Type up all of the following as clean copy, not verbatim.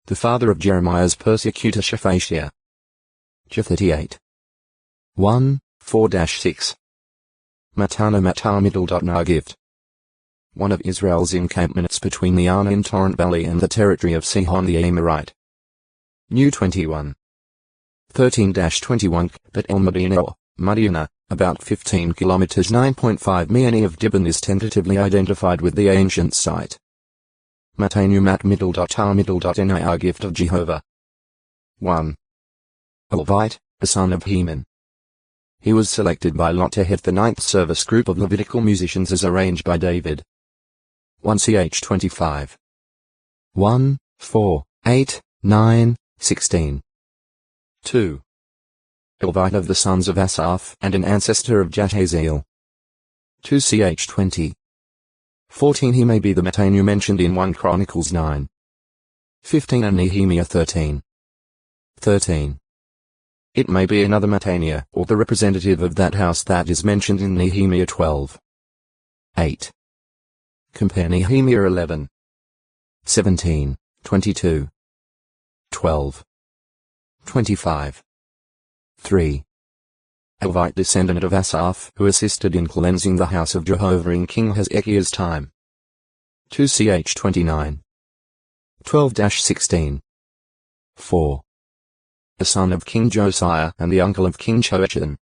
the father of Jeremiah's persecutor Shephatiah. J 38. 1, 4-6. Matana Matar middle. Gift. One of Israel's encampments between the Arnon Torrent Valley and the territory of Sihon the Amorite. New 21. 13-21. Bet El Medina or Madiana, about 15 kilometers 9.5 mi of Dibon is tentatively identified with the ancient site. Matanu Mat middle. Nir gift of Jehovah. 1. A Levite, a son of Heman. He was selected by Lot to head the ninth service group of Levitical musicians as arranged by David. 1 Ch 25. 1, 4, 8, 9, 16. 2. A Levite of the sons of Asaph and an ancestor of Jahaziel. 2 Ch 20. 14. He may be the Matanu mentioned in 1 Chronicles 9. 15 and Nehemiah 13. 13. It may be another Matania or the representative of that house that is mentioned in Nehemiah 12. 8. Compare Nehemiah 11. 17, 22. 12. 25. 3. A Levite descendant of Asaph who assisted in cleansing the house of Jehovah in King Hezekiah's time. 2 Ch 29. 12-16. 4. A son of King Josiah and the uncle of King Joachim.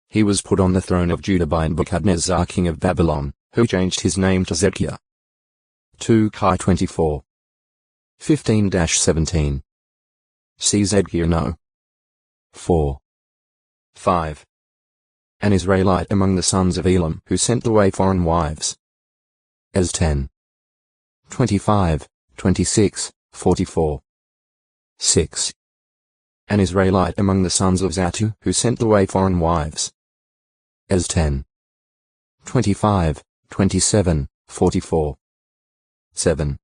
He was put on the throne of Judah by Nebuchadnezzar king of Babylon, who changed his name to Zedekiah. 2 Chi 24. 15-17. See Zedekiah no. 4. 5. An Israelite among the sons of Elam who sent away foreign wives. As 10. 25, 26, 44. 6. An Israelite among the sons of Zatu who sent away foreign wives. As 10. 25, 27, 44. 7.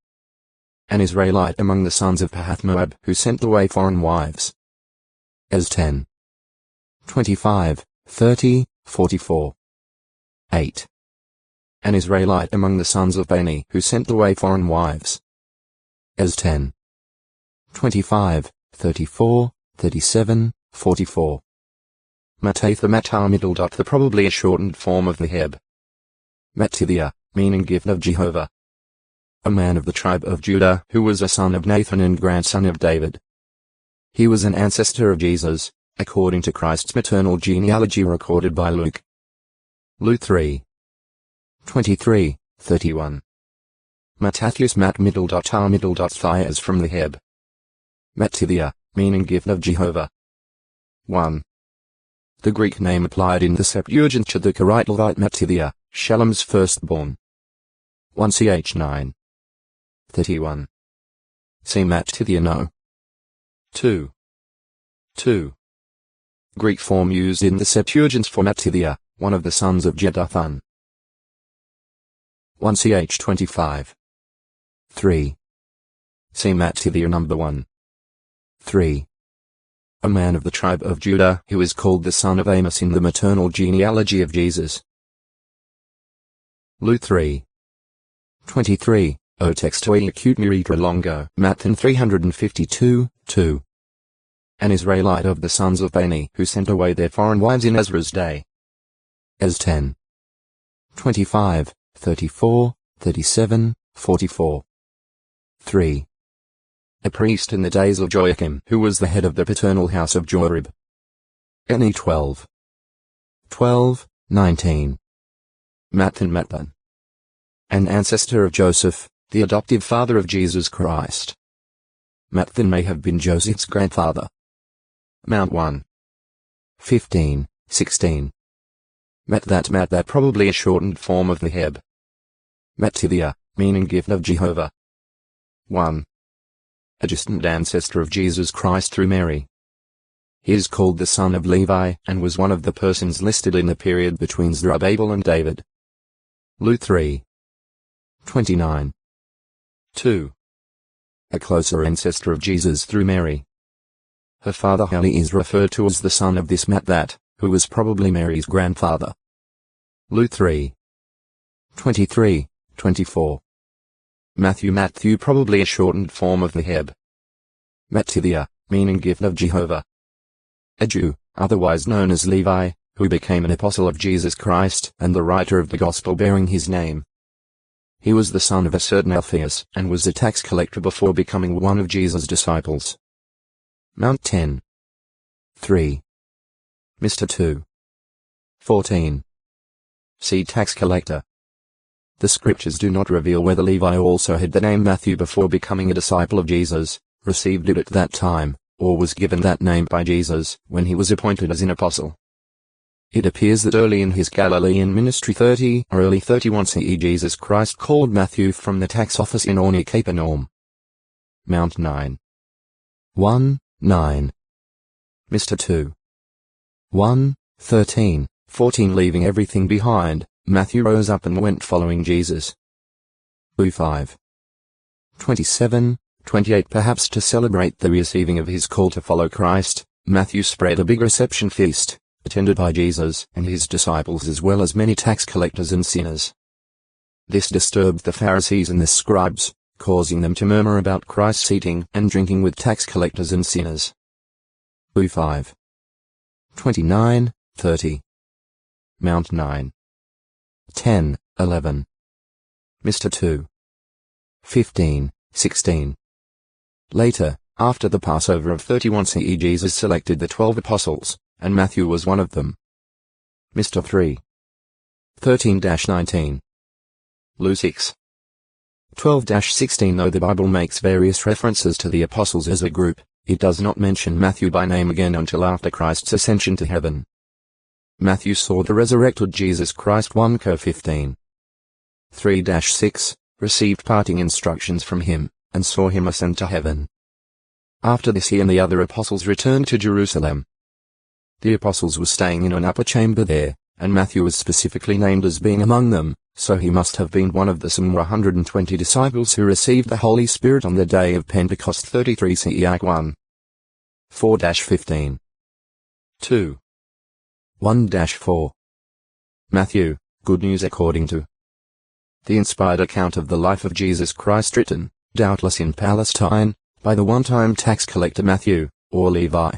An Israelite among the sons of Pahath-Moab who sent away foreign wives. As 10. 25, 30, 44. 8. An Israelite among the sons of Bani who sent away foreign wives. As 10. 25, 34, 37, 44. Matatha Matar middle. The probably a shortened form of the Heb. Matithia, meaning gift of Jehovah. A man of the tribe of Judah who was a son of Nathan and grandson of David. He was an ancestor of Jesus, according to Christ's maternal genealogy recorded by Luke. Luke 3. 23, 31. Mattathias Mat middle. Thias from the Heb. Matithia, meaning gift of Jehovah. 1. The Greek name applied in the Septuagint to the Karaite Levite Matithia, Shallum's firstborn. 1 Ch 9. 31. See Matithia no. 2. 2. Greek form used in the Septuagint for Matithia, one of the sons of Jeduthun. 1 Ch 25. 3. See Matithia number 1. 3. A man of the tribe of Judah who is called the son of Amos in the maternal genealogy of Jesus. Luke 3. 23. O textoi acute miritra longo. Mathan 352, 2. An Israelite of the sons of Bani who sent away their foreign wives in Ezra's day. As 10. 25, 34, 37, 44. 3. A priest in the days of Joachim who was the head of the paternal house of Jorib. Ne 12. 12, 19. Mathan. An ancestor of Joseph, the adoptive father of Jesus Christ. Mathan may have been Joseph's grandfather. Mount 1. 15, 16. That probably a shortened form of the Heb. Matithia, meaning gift of Jehovah. 1. A distant ancestor of Jesus Christ through Mary. He is called the son of Levi and was one of the persons listed in the period between Zerubbabel and David. Luke 3. 29. 2. A closer ancestor of Jesus through Mary. Her father Heli is referred to as the son of this Mathat, who was probably Mary's grandfather. Luke 3. 23, 24. Matthew probably a shortened form of the Heb. Matithia, meaning gift of Jehovah. A Jew, otherwise known as Levi, who became an apostle of Jesus Christ and the writer of the gospel bearing his name. He was the son of a certain Alphaeus and was a tax collector before becoming one of Jesus' disciples. Mount 10. 3. Mr. 2. 14. See tax collector. The scriptures do not reveal whether Levi also had the name Matthew before becoming a disciple of Jesus, received it at that time, or was given that name by Jesus when he was appointed as an apostle. It appears that early in his Galilean ministry 30 or early 31 CE Jesus Christ called Matthew from the tax office in or near Capernaum. Mount 9. 1, 9. Mr. 2. 1, 13, 14. Leaving everything behind, Matthew rose up and went following Jesus. 5. 27, 28. Perhaps to celebrate the receiving of his call to follow Christ, Matthew spread a big reception feast, attended by Jesus and his disciples as well as many tax collectors and sinners. This disturbed the Pharisees and the scribes, causing them to murmur about Christ's eating and drinking with tax collectors and sinners. 5. 29, 30. Mount 9. 10, 11. Mr. 2. 15, 16. Later, after the Passover of 31 CE, Jesus selected the 12 apostles, and Matthew was one of them. Mr. 3. 13-19. Luke 6. 12-16. Though the Bible makes various references to the apostles as a group, it does not mention Matthew by name again until after Christ's ascension to heaven. Matthew saw the resurrected Jesus Christ. 1 Cor 15. 3-6, received parting instructions from him, and saw him ascend to heaven. After this he and the other apostles returned to Jerusalem. The apostles were staying in an upper chamber there, and Matthew was specifically named as being among them, so he must have been one of the some 120 disciples who received the Holy Spirit on the day of Pentecost. 33 CE. Act 1. 4-15. 2. 1-4. Matthew, Good News according to the inspired account of the life of Jesus Christ written, doubtless in Palestine, by the one-time tax collector Matthew, or Levi.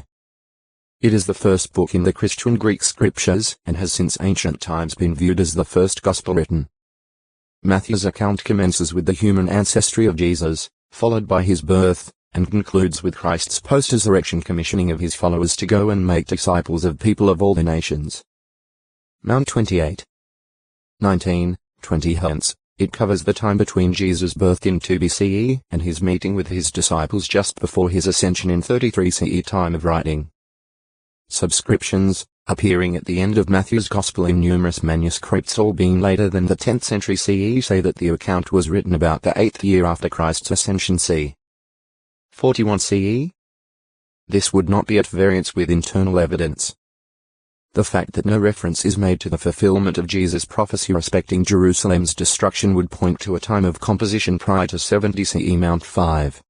It is the first book in the Christian Greek scriptures and has since ancient times been viewed as the first gospel written. Matthew's account commences with the human ancestry of Jesus, followed by his birth, and concludes with Christ's post-resurrection commissioning of his followers to go and make disciples of people of all the nations. Mount 28. 19, 20. Hence, it covers the time between Jesus' birth in 2 BCE and his meeting with his disciples just before his ascension in 33 CE time of writing. Subscriptions, appearing at the end of Matthew's Gospel in numerous manuscripts all being later than the 10th century CE, say that the account was written about the 8th year after Christ's ascension c. 41 CE. This would not be at variance with internal evidence. The fact that no reference is made to the fulfillment of Jesus' prophecy respecting Jerusalem's destruction would point to a time of composition prior to 70 CE. Mount 5.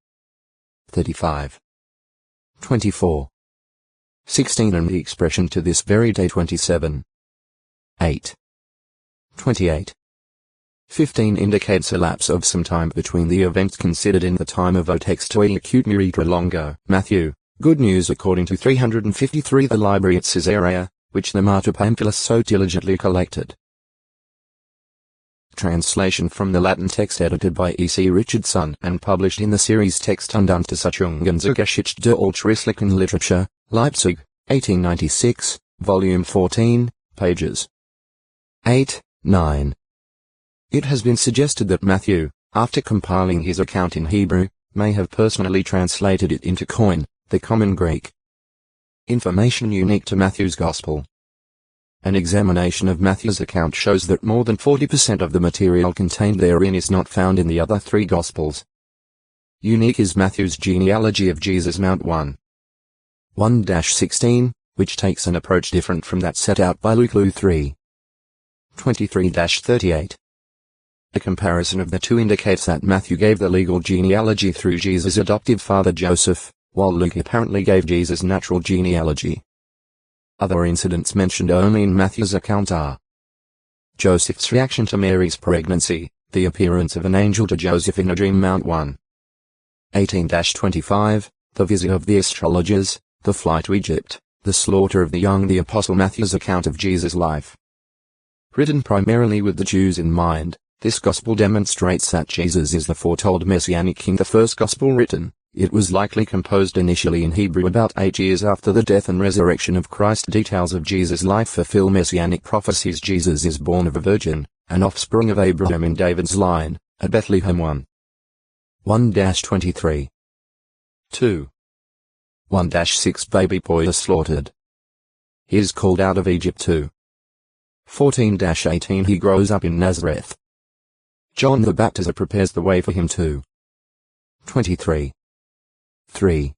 35. 24. 16 and the expression to this very day 27. 8. 28. 15 indicates a lapse of some time between the events considered in the time of O textuale acute mirita longo. Matthew, Good News according to 353 the library at Caesarea, which the martyr Pamphilus so diligently collected. Translation from the Latin text edited by E. C. Richardson and published in the series Text und Untersuchungen zur Geschichte der altchristlichen Literature, Leipzig, 1896, Volume 14, pages 8, 9. It has been suggested that Matthew, after compiling his account in Hebrew, may have personally translated it into Koine, the common Greek. Information unique to Matthew's Gospel. An examination of Matthew's account shows that more than 40% of the material contained therein is not found in the other three Gospels. Unique is Matthew's genealogy of Jesus. Mount 1. 1-16, which takes an approach different from that set out by Luke 3. 23-38. A comparison of the two indicates that Matthew gave the legal genealogy through Jesus' adoptive father Joseph, while Luke apparently gave Jesus' natural genealogy. Other incidents mentioned only in Matthew's account are Joseph's reaction to Mary's pregnancy, the appearance of an angel to Joseph in a dream. Mount 1. 18-25, the visit of the astrologers, the flight to Egypt, the slaughter of the young. The Apostle Matthew's account of Jesus' life. Written primarily with the Jews in mind, this gospel demonstrates that Jesus is the foretold Messianic King. The first gospel written, it was likely composed initially in Hebrew about 8 years after the death and resurrection of Christ. Details of Jesus' life fulfill Messianic prophecies. Jesus is born of a virgin, an offspring of Abraham in David's line, at Bethlehem. 1-23. 2. 1-6 Baby boy is slaughtered. He is called out of Egypt. 2. 14-18 He grows up in Nazareth. John the Baptizer prepares the way for him. 2. 23. 3.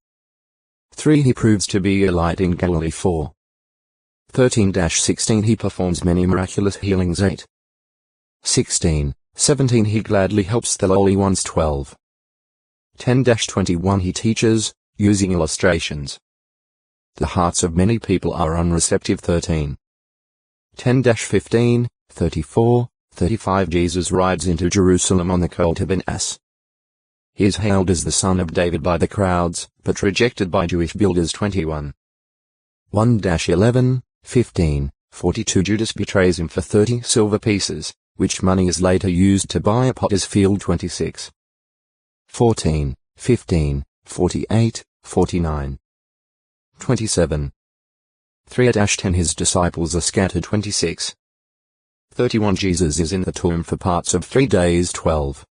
He proves to be a light in Galilee. 4. 13-16 He performs many miraculous healings. 8. 16-17 He gladly helps the lowly ones. 12. 10-21 He teaches, using illustrations. The hearts of many people are unreceptive. 13. 10-15, 34, 35 Jesus rides into Jerusalem on the colt of an ass. He is hailed as the son of David by the crowds, but rejected by Jewish builders. 21. 1-11, 15, 42 Judas betrays him for 30 silver pieces, which money is later used to buy a potter's field. 26. 14, 15, 48, 49. 27. 3-10 His disciples are scattered. 26. 31 Jesus is in the tomb for parts of 3 days. 12.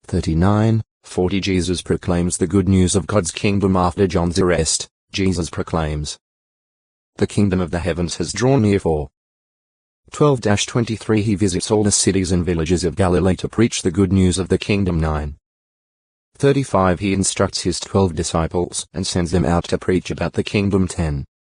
39, 40 Jesus proclaims the good news of God's kingdom. After John's arrest, Jesus proclaims, "The kingdom of the heavens has drawn near." 4. 12-23 He visits all the cities and villages of Galilee to preach the good news of the kingdom. 9. 35 He instructs his 12 disciples and sends them out to preach about the kingdom. 10.